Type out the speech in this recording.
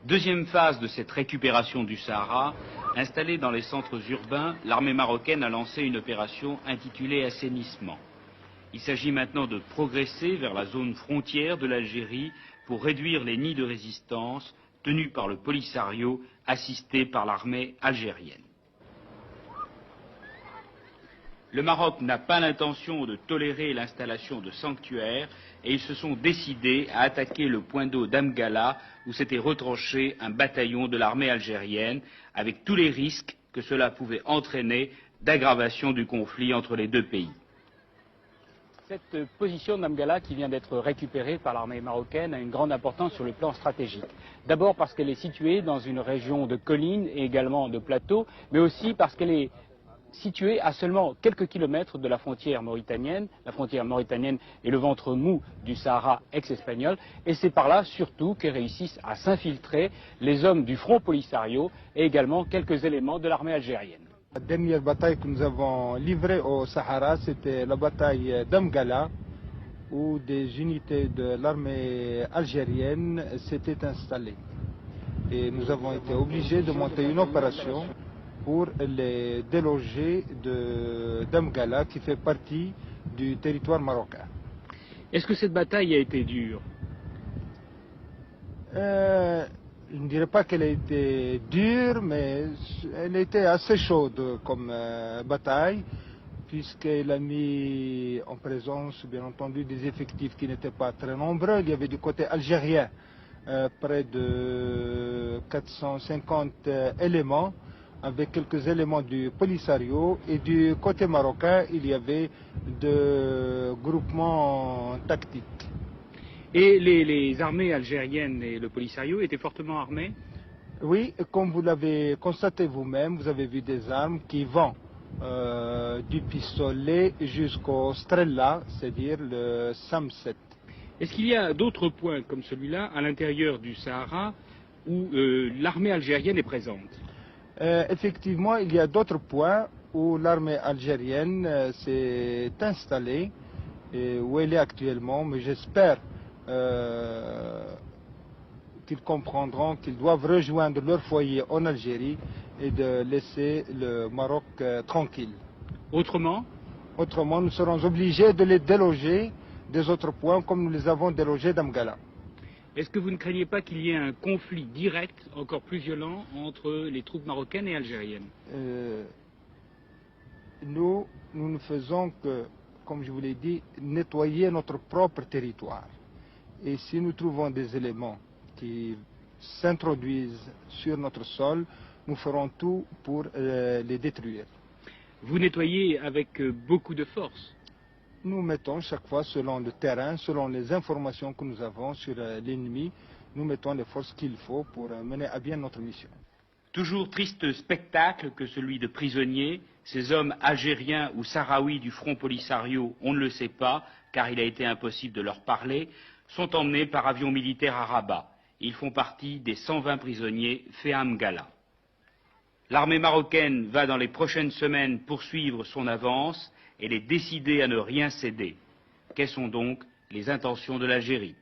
Deuxième phase de cette récupération du Sahara, installée dans les centres urbains, l'armée marocaine a lancé une opération intitulée Assainissement. Il s'agit maintenant de progresser vers la zone frontière de l'Algérie pour réduire les nids de résistance tenus par le Polisario, assisté par l'armée algérienne. Le Maroc n'a pas l'intention de tolérer l'installation de sanctuaires et ils se sont décidés à attaquer le point d'eau d'Amgala où s'était retranché un bataillon de l'armée algérienne avec tous les risques que cela pouvait entraîner d'aggravation du conflit entre les deux pays. Cette position d'Amgala qui vient d'être récupérée par l'armée marocaine a une grande importance sur le plan stratégique. D'abord parce qu'elle est située dans une région de collines et également de plateaux, mais aussi parce qu'elle est située à seulement quelques kilomètres de la frontière mauritanienne. La frontière mauritanienne est le ventre mou du Sahara ex-espagnol et c'est par là surtout que réussissent à s'infiltrer les hommes du Front Polisario et également quelques éléments de l'armée algérienne. La dernière bataille que nous avons livrée au Sahara, c'était la bataille d'Amgala, où des unités de l'armée algérienne s'étaient installées. Et nous avons été obligés de monter une opération pour les déloger d'Amgala, qui fait partie du territoire marocain. Est-ce que cette bataille a été dure? Je ne dirais pas qu'elle a été dure, mais elle était assez chaude comme bataille, puisqu'elle a mis en présence, bien entendu, des effectifs qui n'étaient pas très nombreux. Il y avait du côté algérien près de 450 éléments, avec quelques éléments du Polisario, et du côté marocain, il y avait des groupements tactiques. Et les armées algériennes et le Polisario étaient fortement armés? Oui, comme vous l'avez constaté vous-même, vous avez vu des armes qui vont du pistolet jusqu'au Strella, c'est-à-dire le SAM-7. Est-ce qu'il y a d'autres points comme celui-là à l'intérieur du Sahara où l'armée algérienne est présente? Effectivement, il y a d'autres points où l'armée algérienne s'est installée et où elle est actuellement, mais j'espère qu'ils comprendront qu'ils doivent rejoindre leur foyer en Algérie et de laisser le Maroc tranquille. Autrement? Autrement, nous serons obligés de les déloger des autres points comme nous les avons délogés d'Amgala. Est-ce que vous ne craignez pas qu'il y ait un conflit direct, encore plus violent, entre les troupes marocaines et algériennes? Nous ne faisons que, comme je vous l'ai dit, nettoyer notre propre territoire. Et si nous trouvons des éléments qui s'introduisent sur notre sol, nous ferons tout pour les détruire. Vous nettoyez avec beaucoup de force? Nous mettons chaque fois, selon le terrain, selon les informations que nous avons sur l'ennemi, nous mettons les forces qu'il faut pour mener à bien notre mission. Toujours triste spectacle que celui de prisonniers, ces hommes algériens ou sahraouis du Front Polisario, on ne le sait pas, car il a été impossible de leur parler, sont emmenés par avion militaire à Rabat. Ils font partie des 120 prisonniers faits à Amgala. L'armée marocaine va dans les prochaines semaines poursuivre son avance. Elle est décidée à ne rien céder. Quelles sont donc les intentions de l'Algérie?